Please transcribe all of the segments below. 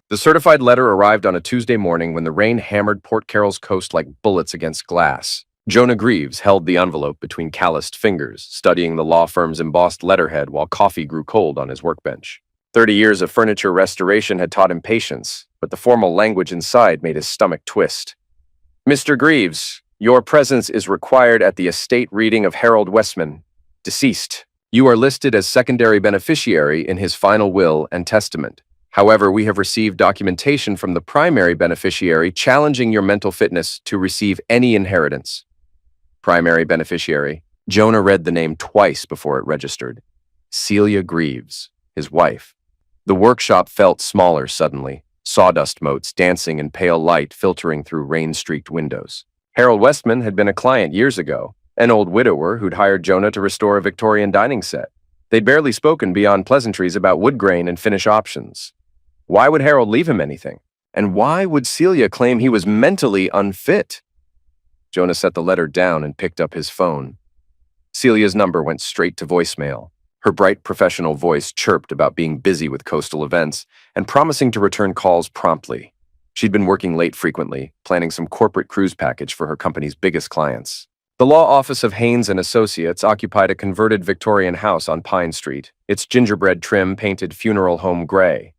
The certified letter arrived on a Tuesday morning when the rain hammered Port Carroll's coast like bullets against glass. Jonah Greaves held the envelope between calloused fingers, studying the law firm's embossed letterhead while coffee grew cold on his workbench. 30 years of furniture restoration had taught him patience, but the formal language inside made his stomach twist. Mr. Greaves, your presence is required at the estate reading of Harold Westman, deceased. You are listed as secondary beneficiary in his final will and testament. However, we have received documentation from the primary beneficiary challenging your mental fitness to receive any inheritance. Primary beneficiary. Jonah read the name twice before it registered. Celia Greaves, his wife. The workshop felt smaller suddenly, sawdust motes dancing in pale light filtering through rain-streaked windows. Harold Westman had been a client years ago, an old widower who'd hired Jonah to restore a Victorian dining set. They'd barely spoken beyond pleasantries about wood grain and finish options. Why would Harold leave him anything? And why would Celia claim he was mentally unfit? Jonah set the letter down and picked up his phone. Celia's number went straight to voicemail. Her bright professional voice chirped about being busy with coastal events and promising to return calls promptly. She'd been working late frequently, planning some corporate cruise package for her company's biggest clients. The law office of Haynes & Associates occupied a converted Victorian house on Pine Street, its gingerbread trim painted funeral home gray.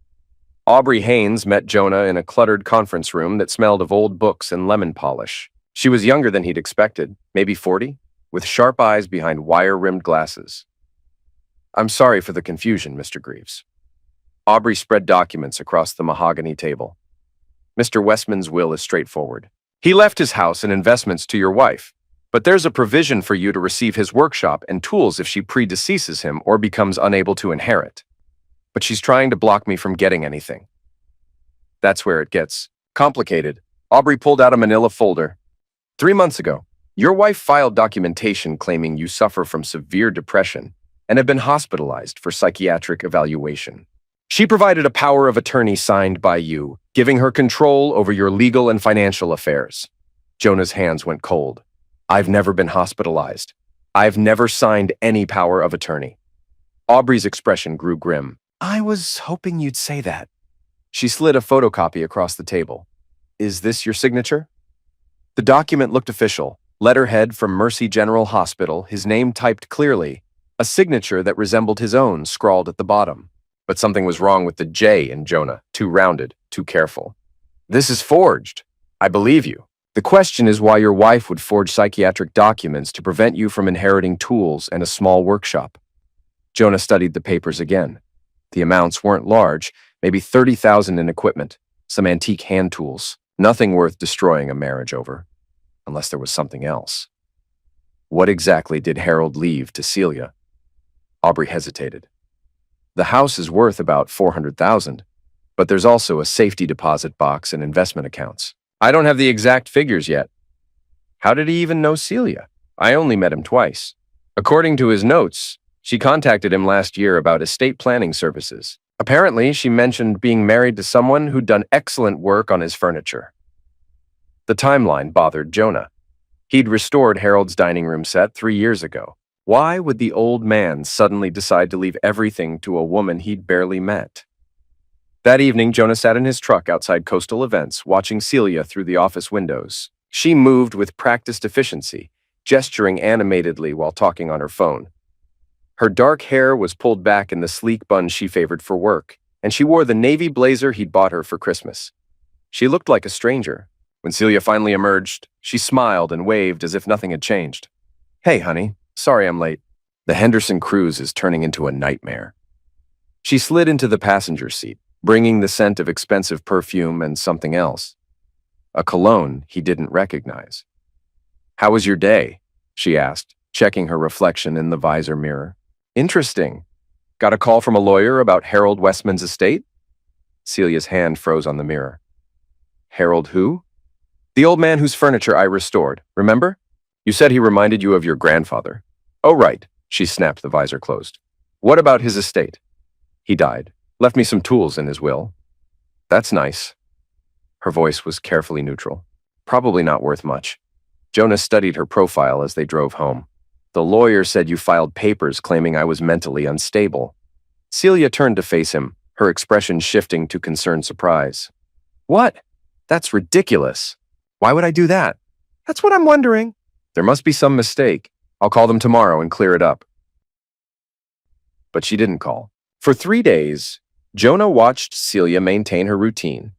Aubrey Haynes met Jonah in a cluttered conference room that smelled of old books and lemon polish. She was younger than he'd expected, maybe 40, with sharp eyes behind wire-rimmed glasses. I'm sorry for the confusion, Mr. Greaves. Aubrey spread documents across the mahogany table. Mr. Westman's will is straightforward. He left his house and investments to your wife, but there's a provision for you to receive his workshop and tools if she predeceases him or becomes unable to inherit. But she's trying to block me from getting anything. That's where it gets complicated. Aubrey pulled out a manila folder. 3 months ago, your wife filed documentation claiming you suffer from severe depression and have been hospitalized for psychiatric evaluation. She provided a power of attorney signed by you, giving her control over your legal and financial affairs. Jonah's hands went cold. I've never been hospitalized. I've never signed any power of attorney. Aubrey's expression grew grim. I was hoping you'd say that. She slid a photocopy across the table. Is this your signature? The document looked official. Letterhead from Mercy General Hospital, his name typed clearly, a signature that resembled his own scrawled at the bottom. But something was wrong with the J in Jonah, too rounded, too careful. This is forged. I believe you. The question is why your wife would forge psychiatric documents to prevent you from inheriting tools and a small workshop. Jonah studied the papers again. The amounts weren't large, maybe $30,000 in equipment, some antique hand tools, nothing worth destroying a marriage over, unless there was something else. What exactly did Harold leave to Celia? Aubrey hesitated. The house is worth about $400,000, but there's also a safety deposit box and investment accounts. I don't have the exact figures yet. How did he even know Celia? I only met him twice. According to his notes, she contacted him last year about estate planning services. Apparently, she mentioned being married to someone who'd done excellent work on his furniture. The timeline bothered Jonah. He'd restored Harold's dining room set 3 years ago. Why would the old man suddenly decide to leave everything to a woman he'd barely met? That evening, Jonah sat in his truck outside Coastal Events, watching Celia through the office windows. She moved with practiced efficiency, gesturing animatedly while talking on her phone. Her dark hair was pulled back in the sleek bun she favored for work, and she wore the navy blazer he'd bought her for Christmas. She looked like a stranger. When Celia finally emerged, she smiled and waved as if nothing had changed. Hey, honey, sorry I'm late. The Henderson cruise is turning into a nightmare. She slid into the passenger seat, bringing the scent of expensive perfume and something else. A cologne he didn't recognize. How was your day? She asked, checking her reflection in the visor mirror. Interesting. Got a call from a lawyer about Harold Westman's estate? Celia's hand froze on the mirror. Harold who? The old man whose furniture I restored, remember? You said he reminded you of your grandfather. Oh, right. She snapped the visor closed. What about his estate? He died. Left me some tools in his will. That's nice. Her voice was carefully neutral. Probably not worth much. Jonah studied her profile as they drove home. The lawyer said you filed papers claiming I was mentally unstable. Celia turned to face him, her expression shifting to concerned surprise. What? That's ridiculous. Why would I do that? That's what I'm wondering. There must be some mistake. I'll call them tomorrow and clear it up. But she didn't call. For 3 days, Jonah watched Celia maintain her routine.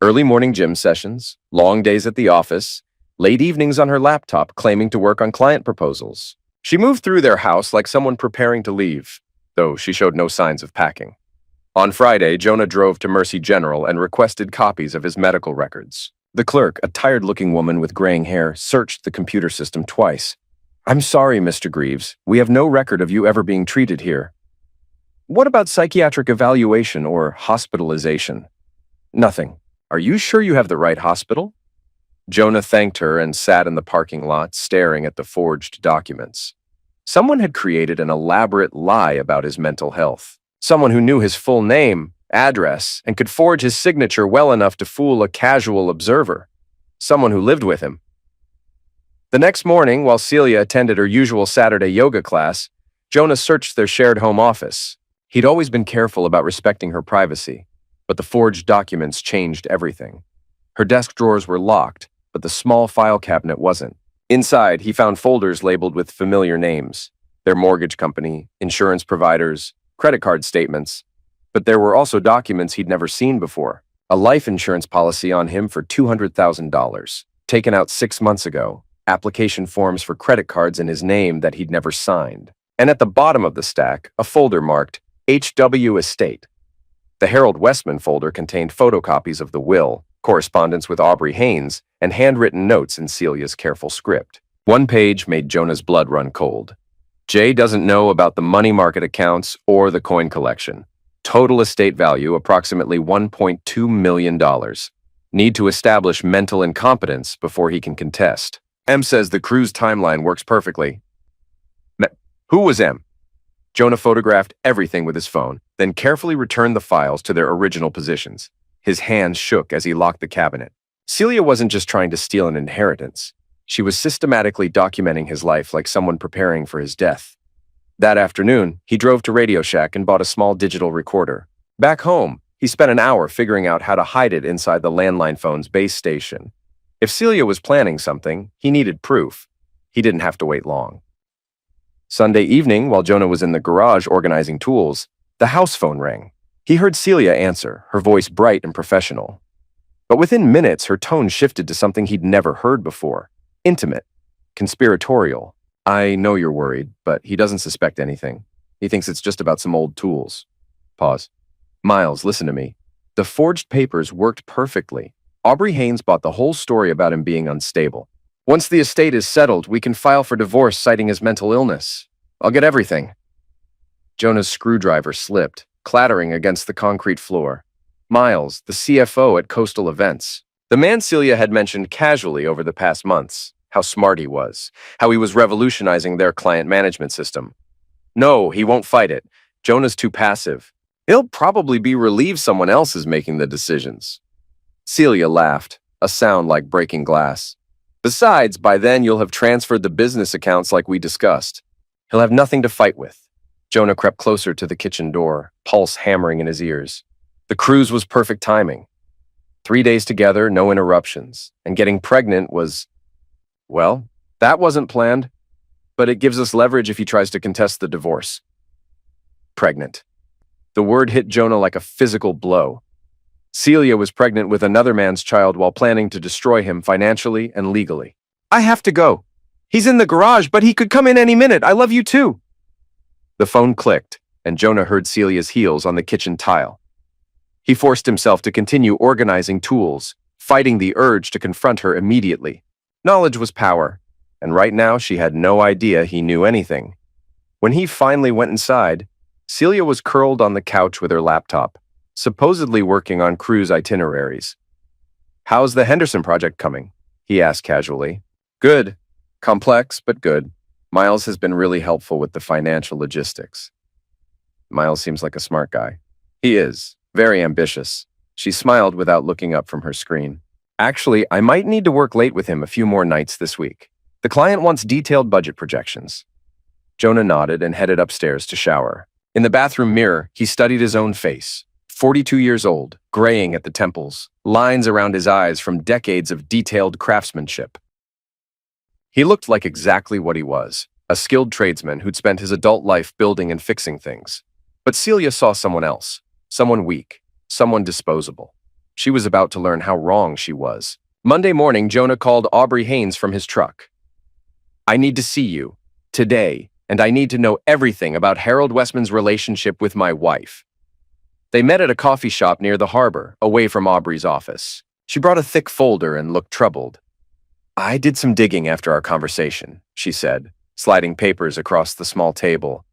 Early morning gym sessions, long days at the office, late evenings on her laptop claiming to work on client proposals. She moved through their house like someone preparing to leave, though she showed no signs of packing. On Friday, Jonah drove to Mercy General and requested copies of his medical records. The clerk, a tired-looking woman with graying hair, searched the computer system twice. "I'm sorry, Mr. Greaves. We have no record of you ever being treated here." "What about psychiatric evaluation or hospitalization?" "Nothing. Are you sure you have the right hospital?" Jonah thanked her and sat in the parking lot, staring at the forged documents. Someone had created an elaborate lie about his mental health. Someone who knew his full name, address, and could forge his signature well enough to fool a casual observer. Someone who lived with him. The next morning, while Celia attended her usual Saturday yoga class, Jonah searched their shared home office. He'd always been careful about respecting her privacy, but the forged documents changed everything. Her desk drawers were locked, but the small file cabinet wasn't. Inside, he found folders labeled with familiar names: their mortgage company, insurance providers, credit card statements. But there were also documents he'd never seen before. A life insurance policy on him for $200,000, taken out 6 months ago, application forms for credit cards in his name that he'd never signed. And at the bottom of the stack, a folder marked HW Estate. The Harold Westman folder contained photocopies of the will, correspondence with Aubrey Haynes, and handwritten notes in Celia's careful script. One page made Jonah's blood run cold. Jay doesn't know about the money market accounts or the coin collection. Total estate value approximately $1.2 million. Need to establish mental incompetence before he can contest. M says the crew's timeline works perfectly. Who was M? Jonah photographed everything with his phone, then carefully returned the files to their original positions. His hands shook as he locked the cabinet. Celia wasn't just trying to steal an inheritance. She was systematically documenting his life like someone preparing for his death. That afternoon, he drove to Radio Shack and bought a small digital recorder. Back home, he spent an hour figuring out how to hide it inside the landline phone's base station. If Celia was planning something, he needed proof. He didn't have to wait long. Sunday evening, while Jonah was in the garage organizing tools, the house phone rang. He heard Celia answer, her voice bright and professional. But within minutes, her tone shifted to something he'd never heard before. Intimate. Conspiratorial. "I know you're worried, but he doesn't suspect anything. He thinks it's just about some old tools." Pause. "Miles, listen to me. The forged papers worked perfectly. Aubrey Haynes bought the whole story about him being unstable. Once the estate is settled, we can file for divorce citing his mental illness. I'll get everything." Jonah's screwdriver slipped, clattering against the concrete floor. Miles, the CFO at Coastal Events. The man Celia had mentioned casually over the past months. How smart he was. How he was revolutionizing their client management system. No, he won't fight it. Jonah's too passive. He'll probably be relieved someone else is making the decisions. Celia laughed, a sound like breaking glass. "Besides, by then you'll have transferred the business accounts like we discussed. He'll have nothing to fight with." Jonah crept closer to the kitchen door, pulse hammering in his ears. The cruise was perfect timing. 3 days together, no interruptions. And getting pregnant was, well, that wasn't planned. But it gives us leverage if he tries to contest the divorce. Pregnant. The word hit Jonah like a physical blow. Celia was pregnant with another man's child while planning to destroy him financially and legally. "I have to go. He's in the garage, but he could come in any minute. I love you too." The phone clicked, and Jonah heard Celia's heels on the kitchen tile. He forced himself to continue organizing tools, fighting the urge to confront her immediately. Knowledge was power, and right now she had no idea he knew anything. When he finally went inside, Celia was curled on the couch with her laptop, supposedly working on cruise itineraries. "How's the Henderson project coming?" he asked casually. "Good. Complex, but good. Miles has been really helpful with the financial logistics." Miles seems like a smart guy. He is. Very ambitious. She smiled without looking up from her screen. "Actually, I might need to work late with him a few more nights this week. The client wants detailed budget projections." Jonah nodded and headed upstairs to shower. In the bathroom mirror, he studied his own face. 42 years old, graying at the temples, lines around his eyes from decades of detailed craftsmanship. He looked like exactly what he was, a skilled tradesman who'd spent his adult life building and fixing things. But Celia saw someone else, someone weak, someone disposable. She was about to learn how wrong she was. Monday morning, Jonah called Aubrey Haynes from his truck. "I need to see you, today, and I need to know everything about Harold Westman's relationship with my wife." They met at a coffee shop near the harbor, away from Aubrey's office. She brought a thick folder and looked troubled. "I did some digging after our conversation," she said, sliding papers across the small table.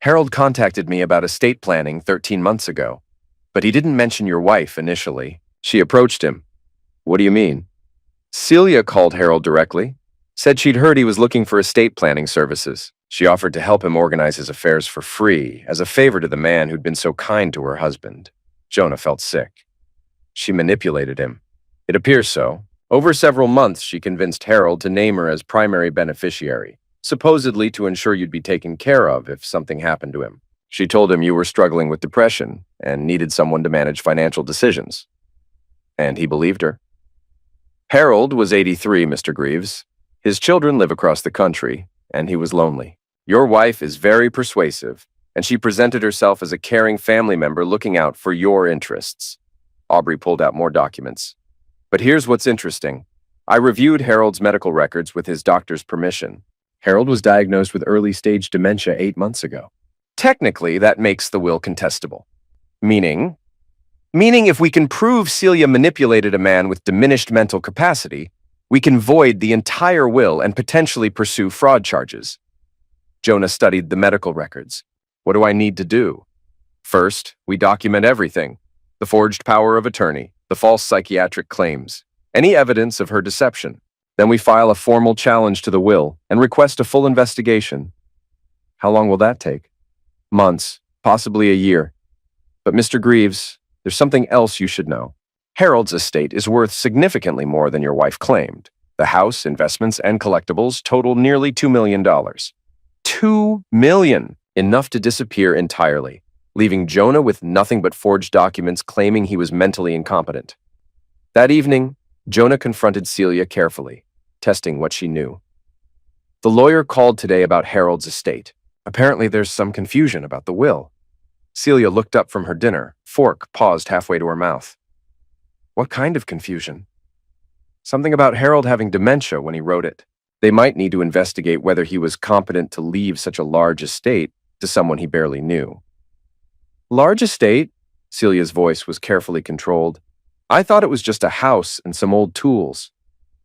"Harold contacted me about estate planning 13 months ago, but he didn't mention your wife initially." She approached him. "What do you mean?" "Celia called Harold directly, said she'd heard he was looking for estate planning services. She offered to help him organize his affairs for free, as a favor to the man who'd been so kind to her husband." Jonah felt sick. She manipulated him. It appears so. Over several months, she convinced Harold to name her as primary beneficiary, supposedly to ensure you'd be taken care of if something happened to him. She told him you were struggling with depression and needed someone to manage financial decisions. And he believed her. Harold was 83, Mr. Greaves. His children live across the country, and he was lonely. Your wife is very persuasive, and she presented herself as a caring family member looking out for your interests. Aubrey pulled out more documents. But here's what's interesting. I reviewed Harold's medical records with his doctor's permission. Harold was diagnosed with early-stage dementia 8 months ago. Technically, that makes the will contestable. Meaning if we can prove Celia manipulated a man with diminished mental capacity, we can void the entire will and potentially pursue fraud charges. Jonah studied the medical records. What do I need to do? First, we document everything. The forged power of attorney, the false psychiatric claims, any evidence of her deception. Then we file a formal challenge to the will and request a full investigation. How long will that take? Months, possibly a year. But Mr. Greaves, there's something else you should know. Harold's estate is worth significantly more than your wife claimed. The house, investments, and collectibles total nearly $2 million. $2 million! Enough to disappear entirely, leaving Jonah with nothing but forged documents claiming he was mentally incompetent. That evening, Jonah confronted Celia carefully, testing what she knew. The lawyer called today about Harold's estate. Apparently there's some confusion about the will. Celia looked up from her dinner, fork paused halfway to her mouth. What kind of confusion? Something about Harold having dementia when he wrote it. They might need to investigate whether he was competent to leave such a large estate to someone he barely knew. Large estate? Celia's voice was carefully controlled. I thought it was just a house and some old tools.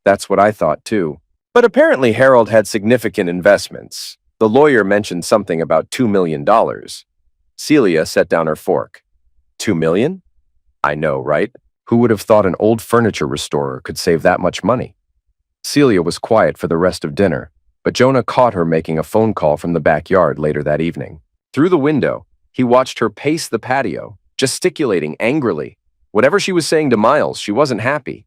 That's what I thought too. But apparently Harold had significant investments. The lawyer mentioned something about $2 million. Celia set down her fork. $2 million? I know, right? Who would have thought an old furniture restorer could save that much money? Celia was quiet for the rest of dinner, but Jonah caught her making a phone call from the backyard later that evening. Through the window, he watched her pace the patio, gesticulating angrily. Whatever she was saying to Miles, she wasn't happy.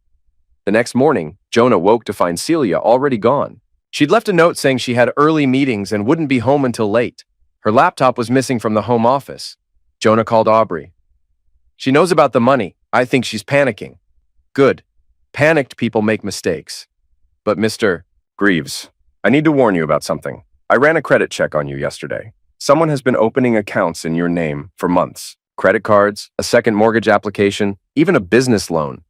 The next morning, Jonah woke to find Celia already gone. She'd left a note saying she had early meetings and wouldn't be home until late. Her laptop was missing from the home office. Jonah called Aubrey. She knows about the money. I think she's panicking. Good. Panicked people make mistakes. But Mr. Greaves, I need to warn you about something. I ran a credit check on you yesterday. Someone has been opening accounts in your name for months. Credit cards, a second mortgage application, even a business loan.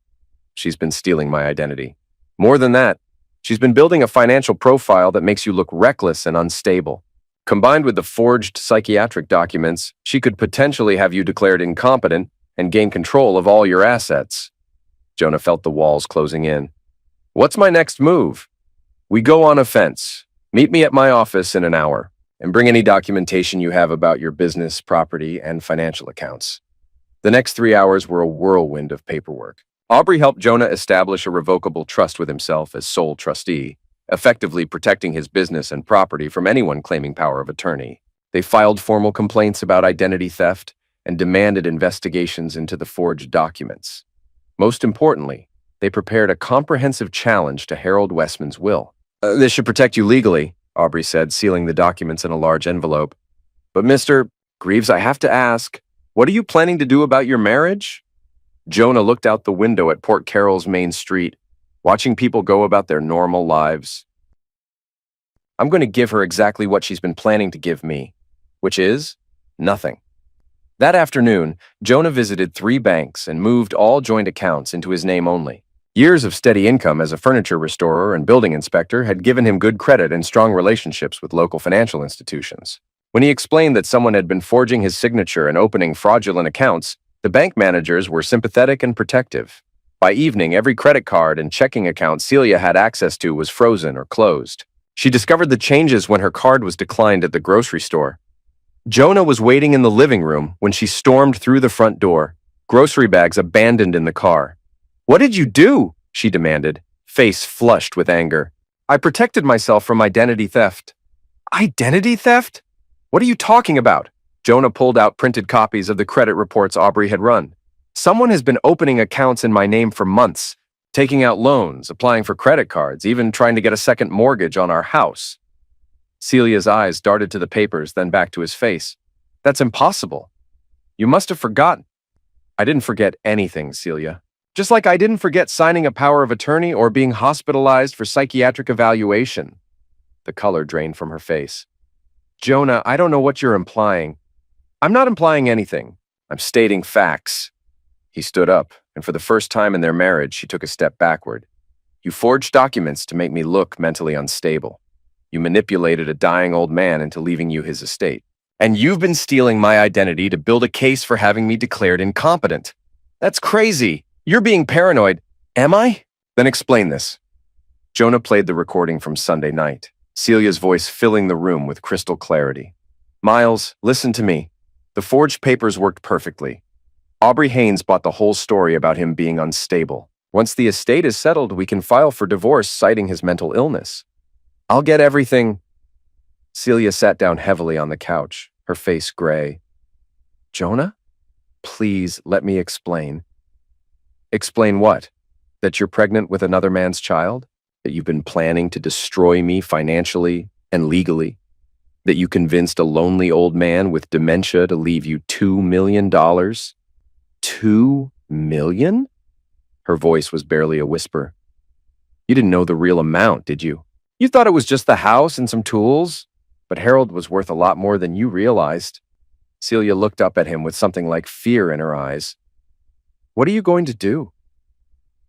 She's been stealing my identity. More than that, she's been building a financial profile that makes you look reckless and unstable. Combined with the forged psychiatric documents, she could potentially have you declared incompetent and gain control of all your assets. Jonah felt the walls closing in. What's my next move? We go on offense. Meet me at my office in an hour, and bring any documentation you have about your business, property, and financial accounts. The next 3 hours were a whirlwind of paperwork. Aubrey helped Jonah establish a revocable trust with himself as sole trustee, effectively protecting his business and property from anyone claiming power of attorney. They filed formal complaints about identity theft and demanded investigations into the forged documents. Most importantly, they prepared a comprehensive challenge to Harold Westman's will. This should protect you legally, Aubrey said, sealing the documents in a large envelope. But Mr. Greaves, I have to ask, What are you planning to do about your marriage? Jonah looked out the window at Port Carroll's main street, watching people go about their normal lives. I'm going to give her exactly what she's been planning to give me, which is nothing. That afternoon, Jonah visited 3 banks and moved all joint accounts into his name only. Years of steady income as a furniture restorer and building inspector had given him good credit and strong relationships with local financial institutions. When he explained that someone had been forging his signature and opening fraudulent accounts, the bank managers were sympathetic and protective. By evening, every credit card and checking account Celia had access to was frozen or closed. She discovered the changes when her card was declined at the grocery store. Jonah was waiting in the living room when she stormed through the front door, grocery bags abandoned in the car. "What did you do?" she demanded, face flushed with anger. "I protected myself from identity theft." "Identity theft? What are you talking about?" Jonah pulled out printed copies of the credit reports Aubrey had run. "Someone has been opening accounts in my name for months, taking out loans, applying for credit cards, even trying to get a second mortgage on our house." Celia's eyes darted to the papers, then back to his face. "That's impossible. You must have forgotten." "I didn't forget anything, Celia. Just like I didn't forget signing a power of attorney or being hospitalized for psychiatric evaluation." The color drained from her face. "Jonah, I don't know what you're implying." "I'm not implying anything. I'm stating facts." He stood up, and for the first time in their marriage, she took a step backward. "You forged documents to make me look mentally unstable. You manipulated a dying old man into leaving you his estate. And you've been stealing my identity to build a case for having me declared incompetent. That's crazy. You're being paranoid." "Am I?" "Then explain this." Jonah played the recording from Sunday night, Celia's voice filling the room with crystal clarity. "Miles, listen to me. The forged papers worked perfectly. Aubrey Haynes bought the whole story about him being unstable. Once the estate is settled, we can file for divorce citing his mental illness. I'll get everything." Celia sat down heavily on the couch, her face gray. "Jonah, please let me explain." "Explain what? That you're pregnant with another man's child? That you've been planning to destroy me financially and legally? That you convinced a lonely old man with dementia to leave you $2 million? $2 million? Her voice was barely a whisper. "You didn't know the real amount, did you? You thought it was just the house and some tools? But Harold was worth a lot more than you realized." Celia looked up at him with something like fear in her eyes. "What are you going to do?"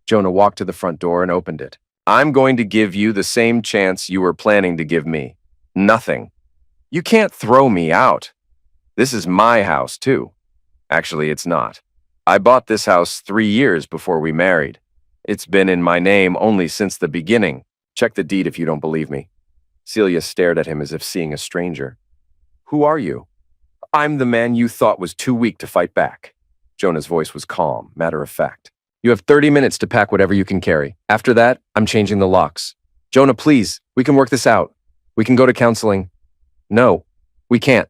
Jonah walked to the front door and opened it. "I'm going to give you the same chance you were planning to give me. Nothing. You can't throw me out. This is my house, too. Actually, it's not. I bought this house 3 years before we married. It's been in my name only since the beginning. Check the deed if you don't believe me." Celia stared at him as if seeing a stranger. "Who are you?" "I'm the man you thought was too weak to fight back." Jonah's voice was calm, matter of fact. "You have 30 minutes to pack whatever you can carry. After that, I'm changing the locks." "Jonah, please, we can work this out. We can go to counseling." "No, we can't."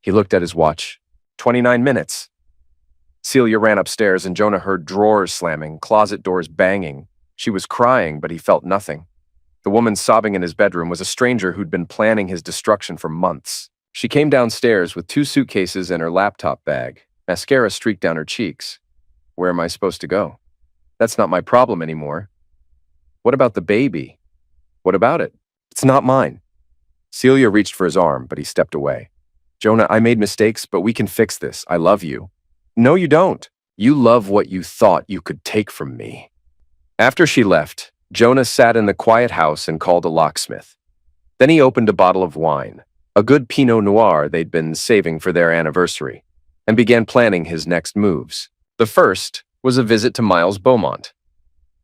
He looked at his watch. 29 minutes. Celia ran upstairs and Jonah heard drawers slamming, closet doors banging. She was crying, but he felt nothing. The woman sobbing in his bedroom was a stranger who'd been planning his destruction for months. She came downstairs with 2 suitcases and her laptop bag. Mascara streaked down her cheeks. "Where am I supposed to go? That's not my problem anymore." "What about the baby?" "What about it? It's not mine." Celia reached for his arm, but he stepped away. "Jonah, I made mistakes, but we can fix this. I love you." "No, you don't. You love what you thought you could take from me." After she left, Jonah sat in the quiet house and called a locksmith. Then he opened a bottle of wine, a good Pinot Noir they'd been saving for their anniversary, and began planning his next moves. The first was a visit to Miles Beaumont.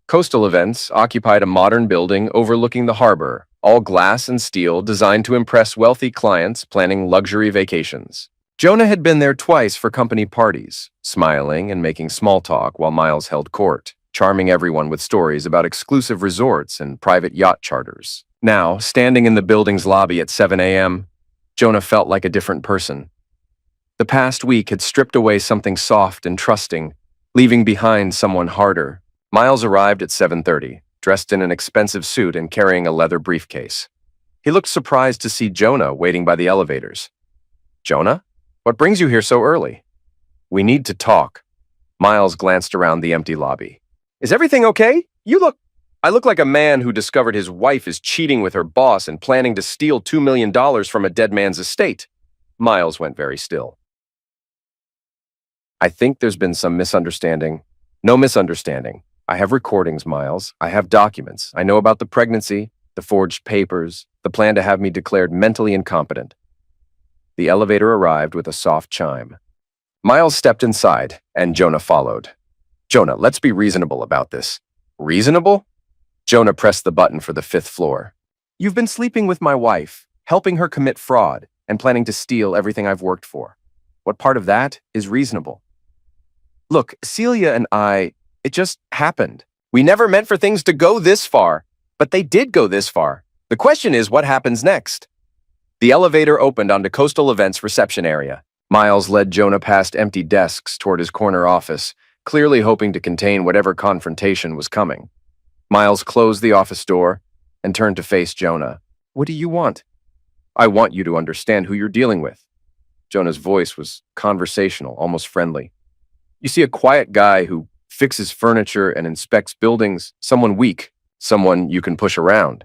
Coastal Events occupied a modern building overlooking the harbor, all glass and steel, designed to impress wealthy clients planning luxury vacations. Jonah had been there twice for company parties, smiling and making small talk while Miles held court, charming everyone with stories about exclusive resorts and private yacht charters. Now, standing in the building's lobby at 7 a.m., Jonah felt like a different person. The past week had stripped away something soft and trusting, leaving behind someone harder. Miles arrived at 7:30, dressed in an expensive suit and carrying a leather briefcase. He looked surprised to see Jonah waiting by the elevators. "Jonah? What brings you here so early?" We need to talk. Miles glanced around the empty lobby. Is everything okay? I look like a man who discovered his wife is cheating with her boss and planning to steal $2 million from a dead man's estate. Miles went very still. I think there's been some misunderstanding. No misunderstanding. I have recordings, Miles. I have documents. I know about the pregnancy, the forged papers, the plan to have me declared mentally incompetent. The elevator arrived with a soft chime. Miles stepped inside, and Jonah followed. Jonah, let's be reasonable about this. Reasonable? Jonah pressed the button for the 5th floor. You've been sleeping with my wife, helping her commit fraud, and planning to steal everything I've worked for. What part of that is reasonable? Look, Celia and it just happened. We never meant for things to go this far, but they did go this far. The question is, what happens next? The elevator opened onto Coastal Events reception area. Miles led Jonah past empty desks toward his corner office, clearly hoping to contain whatever confrontation was coming. Miles closed the office door and turned to face Jonah. What do you want? I want you to understand who you're dealing with. Jonah's voice was conversational, almost friendly. You see a quiet guy who fixes furniture and inspects buildings, someone weak, someone you can push around.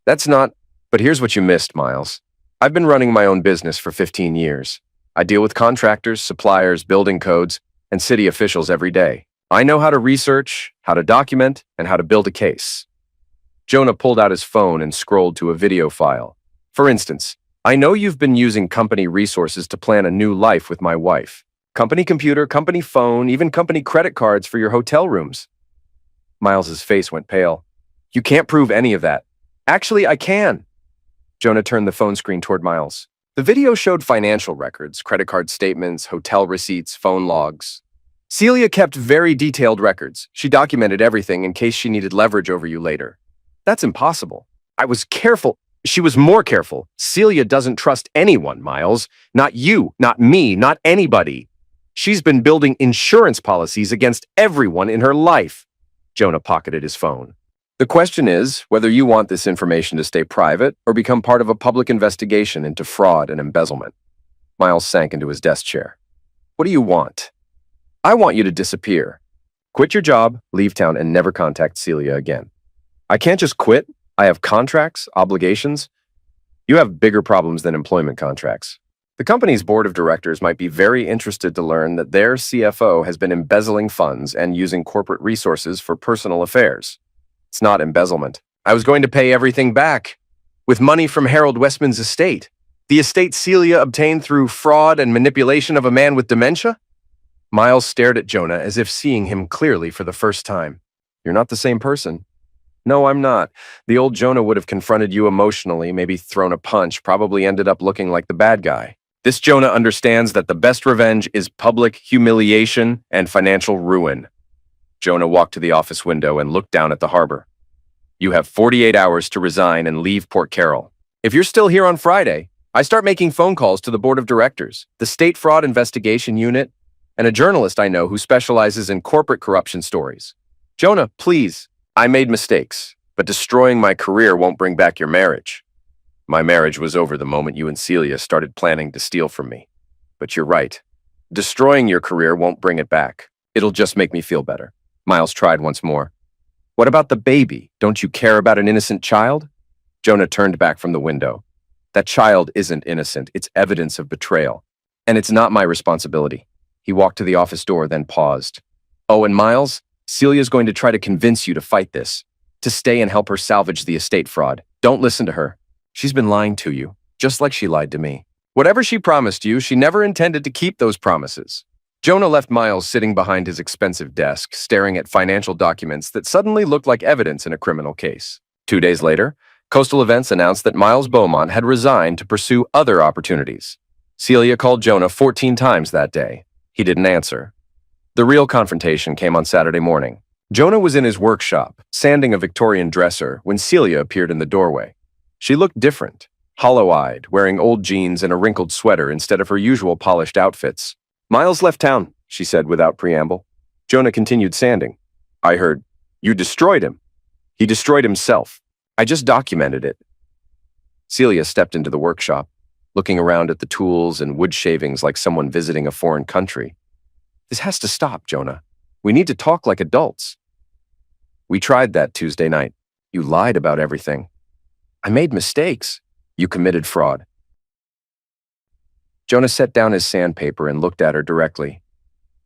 But here's what you missed, Miles. I've been running my own business for 15 years. I deal with contractors, suppliers, building codes, and city officials every day. I know how to research, how to document, and how to build a case. Jonah pulled out his phone and scrolled to a video file. For instance, I know you've been using company resources to plan a new life with my wife. Company computer, company phone, even company credit cards for your hotel rooms. Miles's face went pale. You can't prove any of that. Actually, I can. Jonah turned the phone screen toward Miles. The video showed financial records, credit card statements, hotel receipts, phone logs. Celia kept very detailed records. She documented everything in case she needed leverage over you later. That's impossible. I was careful. She was more careful. Celia doesn't trust anyone, Miles. Not you, not me, not anybody. She's been building insurance policies against everyone in her life. Jonah pocketed his phone. The question is whether you want this information to stay private or become part of a public investigation into fraud and embezzlement. Miles sank into his desk chair. What do you want? I want you to disappear. Quit your job, leave town, and never contact Celia again. I can't just quit. I have contracts, obligations. You have bigger problems than employment contracts. The company's board of directors might be very interested to learn that their CFO has been embezzling funds and using corporate resources for personal affairs. It's not embezzlement. I was going to pay everything back with money from Harold Westman's estate. The estate Celia obtained through fraud and manipulation of a man with dementia? Miles stared at Jonah as if seeing him clearly for the first time. You're not the same person. No, I'm not. The old Jonah would have confronted you emotionally, maybe thrown a punch, probably ended up looking like the bad guy. This Jonah understands that the best revenge is public humiliation and financial ruin. Jonah walked to the office window and looked down at the harbor. You have 48 hours to resign and leave Port Carroll. If you're still here on Friday, I start making phone calls to the board of directors, the state fraud investigation unit, and a journalist I know who specializes in corporate corruption stories. Jonah, please. I made mistakes, but destroying my career won't bring back your marriage. My marriage was over the moment you and Celia started planning to steal from me. But you're right. Destroying your career won't bring it back. It'll just make me feel better. Miles tried once more. What about the baby? Don't you care about an innocent child? Jonah turned back from the window. That child isn't innocent. It's evidence of betrayal. And it's not my responsibility. He walked to the office door, then paused. Oh, and Miles, Celia's going to try to convince you to fight this, to stay and help her salvage the estate fraud. Don't listen to her. She's been lying to you, just like she lied to me. Whatever she promised you, she never intended to keep those promises. Jonah left Miles sitting behind his expensive desk, staring at financial documents that suddenly looked like evidence in a criminal case. 2 days later, Coastal Events announced that Miles Beaumont had resigned to pursue other opportunities. Celia called Jonah 14 times that day. He didn't answer. The real confrontation came on Saturday morning. Jonah was in his workshop, sanding a Victorian dresser, when Celia appeared in the doorway. She looked different, hollow-eyed, wearing old jeans and a wrinkled sweater instead of her usual polished outfits. Miles left town, she said without preamble. Jonah continued sanding. I heard, you destroyed him. He destroyed himself. I just documented it. Celia stepped into the workshop, looking around at the tools and wood shavings like someone visiting a foreign country. This has to stop, Jonah. We need to talk like adults. We tried that Tuesday night. You lied about everything. I made mistakes. You committed fraud. Jonah set down his sandpaper and looked at her directly.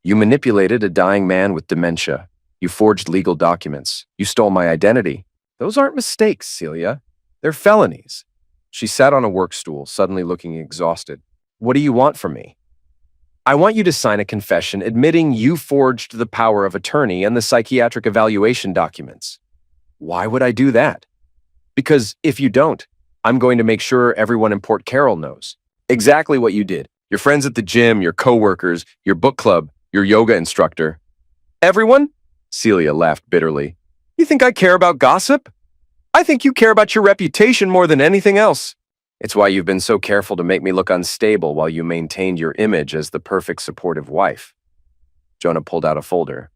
You manipulated a dying man with dementia. You forged legal documents. You stole my identity. Those aren't mistakes, Celia. They're felonies. She sat on a work stool, suddenly looking exhausted. What do you want from me? I want you to sign a confession admitting you forged the power of attorney and the psychiatric evaluation documents. Why would I do that? Because if you don't, I'm going to make sure everyone in Port Carroll knows exactly what you did. Your friends at the gym, your coworkers, your book club, your yoga instructor. Everyone? Celia laughed bitterly. You think I care about gossip? I think you care about your reputation more than anything else. It's why you've been so careful to make me look unstable while you maintained your image as the perfect supportive wife. Jonah pulled out a folder.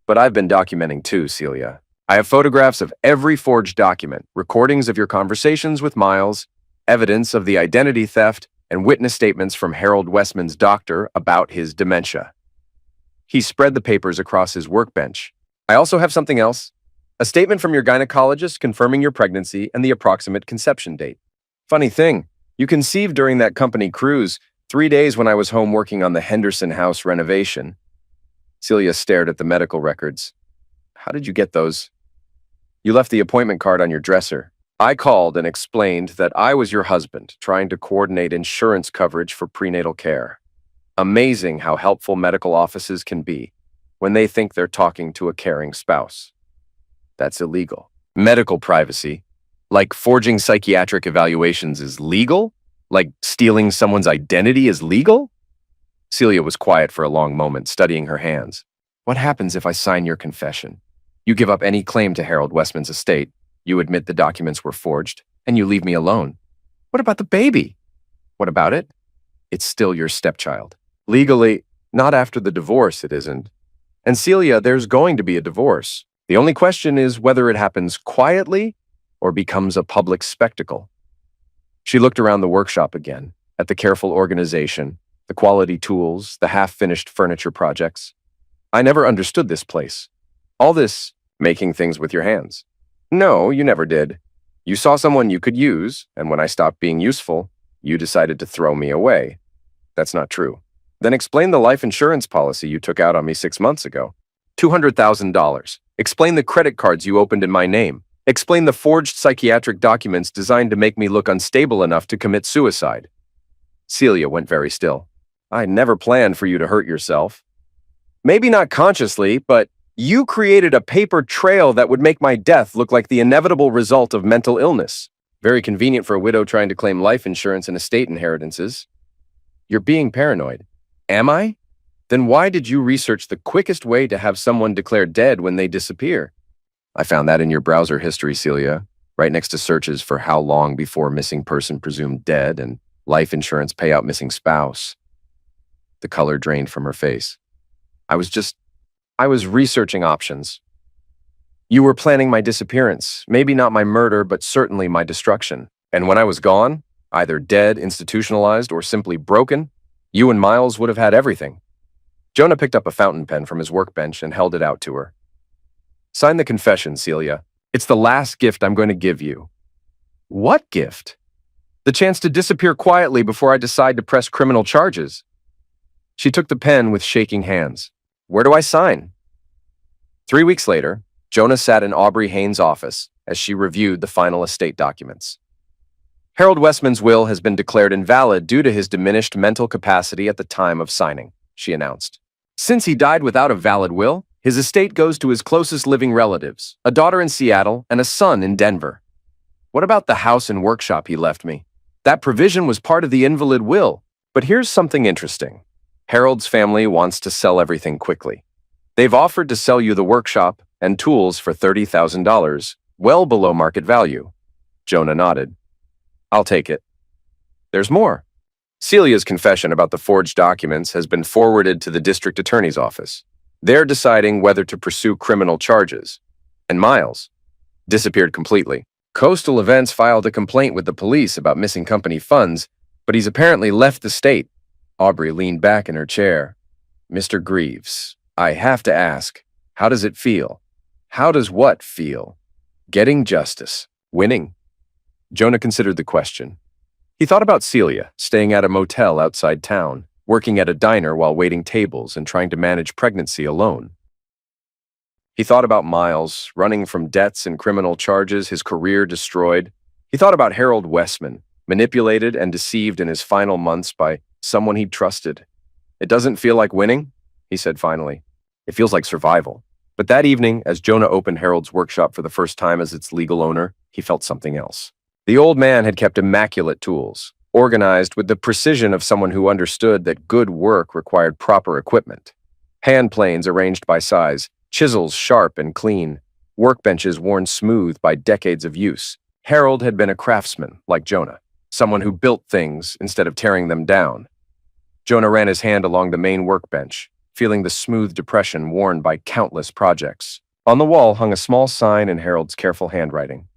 But I've been documenting too, Celia. I have photographs of every forged document, recordings of your conversations with Miles, evidence of the identity theft, and witness statements from Harold Westman's doctor about his dementia. He spread the papers across his workbench. I also have something else. A statement from your gynecologist confirming your pregnancy and the approximate conception date. Funny thing, you conceived during that company cruise, 3 days when I was home working on the Henderson house renovation. Celia stared at the medical records. How did you get those? You left the appointment card on your dresser. I called and explained that I was your husband, trying to coordinate insurance coverage for prenatal care. Amazing how helpful medical offices can be when they think they're talking to a caring spouse. That's illegal. Medical privacy, like forging psychiatric evaluations, is legal? Like stealing someone's identity is legal? Celia was quiet for a long moment, studying her hands. What happens if I sign your confession? You give up any claim to Harold Westman's estate, you admit the documents were forged, and you leave me alone. What about the baby? What about it? It's still your stepchild. Legally, not after the divorce, it isn't. And Celia, there's going to be a divorce. The only question is whether it happens quietly or becomes a public spectacle. She looked around the workshop again, at the careful organization, the quality tools, the half-finished furniture projects. I never understood this place. All this making things with your hands. No, you never did. You saw someone you could use, and when I stopped being useful, you decided to throw me away. That's not true. Then explain the life insurance policy you took out on me 6 months ago. $200,000. Explain the credit cards you opened in my name. Explain the forged psychiatric documents designed to make me look unstable enough to commit suicide. Celia went very still. I never planned for you to hurt yourself. Maybe not consciously, but you created a paper trail that would make my death look like the inevitable result of mental illness. Very convenient for a widow trying to claim life insurance and estate inheritances. You're being paranoid. Am I? Then why did you research the quickest way to have someone declared dead when they disappear? I found that in your browser history, Celia, right next to searches for how long before missing person presumed dead and life insurance payout missing spouse. The color drained from her face. I was researching options. You were planning my disappearance, maybe not my murder, but certainly my destruction. And when I was gone, either dead, institutionalized, or simply broken, you and Miles would have had everything. Jonah picked up a fountain pen from his workbench and held it out to her. Sign the confession, Celia. It's the last gift I'm going to give you. What gift? The chance to disappear quietly before I decide to press criminal charges. She took the pen with shaking hands. Where do I sign? 3 weeks later, Jonah sat in Aubrey Haynes' office as she reviewed the final estate documents. Harold Westman's will has been declared invalid due to his diminished mental capacity at the time of signing, she announced. Since he died without a valid will, his estate goes to his closest living relatives, a daughter in Seattle and a son in Denver. What about the house and workshop he left me? That provision was part of the invalid will, but here's something interesting. Harold's family wants to sell everything quickly. They've offered to sell you the workshop and tools for $30,000, well below market value. Jonah nodded. I'll take it. There's more. Celia's confession about the forged documents has been forwarded to the district attorney's office. They're deciding whether to pursue criminal charges. And Miles disappeared completely. Coastal Events filed a complaint with the police about missing company funds, but he's apparently left the state. Aubrey leaned back in her chair. Mr. Greaves, I have to ask, how does it feel? How does what feel? Getting justice. Winning. Jonah considered the question. He thought about Celia, staying at a motel outside town, working at a diner while waiting tables and trying to manage pregnancy alone. He thought about Miles, running from debts and criminal charges, his career destroyed. He thought about Harold Westman, manipulated and deceived in his final months by someone he'd trusted. It doesn't feel like winning, he said finally. It feels like survival. But that evening, as Jonah opened Harold's workshop for the first time as its legal owner, he felt something else. The old man had kept immaculate tools, organized with the precision of someone who understood that good work required proper equipment. Hand planes arranged by size, chisels sharp and clean, workbenches worn smooth by decades of use. Harold had been a craftsman, like Jonah, someone who built things instead of tearing them down. Jonah ran his hand along the main workbench, feeling the smooth depression worn by countless projects. On the wall hung a small sign in Harold's careful handwriting.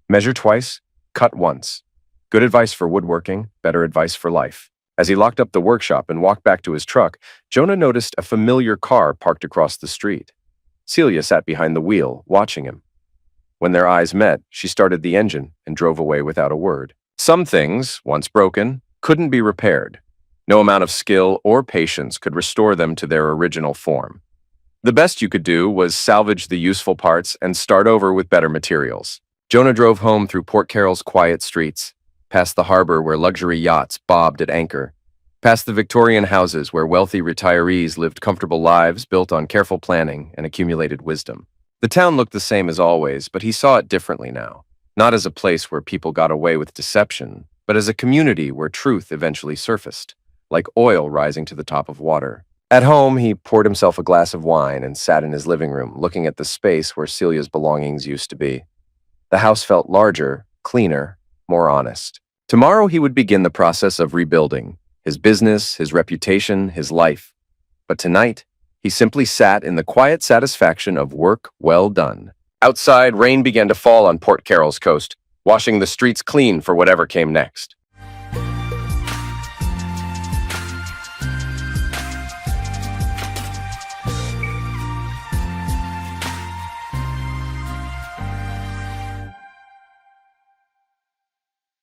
Measure twice, cut once. Good advice for woodworking, better advice for life. As he locked up the workshop and walked back to his truck, Jonah noticed a familiar car parked across the street. Celia sat behind the wheel, watching him. When their eyes met, she started the engine and drove away without a word. Some things, once broken, couldn't be repaired. No amount of skill or patience could restore them to their original form. The best you could do was salvage the useful parts and start over with better materials. Jonah drove home through Port Carroll's quiet streets, past the harbor where luxury yachts bobbed at anchor, past the Victorian houses where wealthy retirees lived comfortable lives built on careful planning and accumulated wisdom. The town looked the same as always, but he saw it differently now. Not as a place where people got away with deception, but as a community where truth eventually surfaced, like oil rising to the top of water. At home, he poured himself a glass of wine and sat in his living room, looking at the space where Celia's belongings used to be. The house felt larger, cleaner, more honest. Tomorrow he would begin the process of rebuilding. His business, his reputation, his life. But tonight, he simply sat in the quiet satisfaction of work well done. Outside, rain began to fall on Port Carroll's coast, washing the streets clean for whatever came next.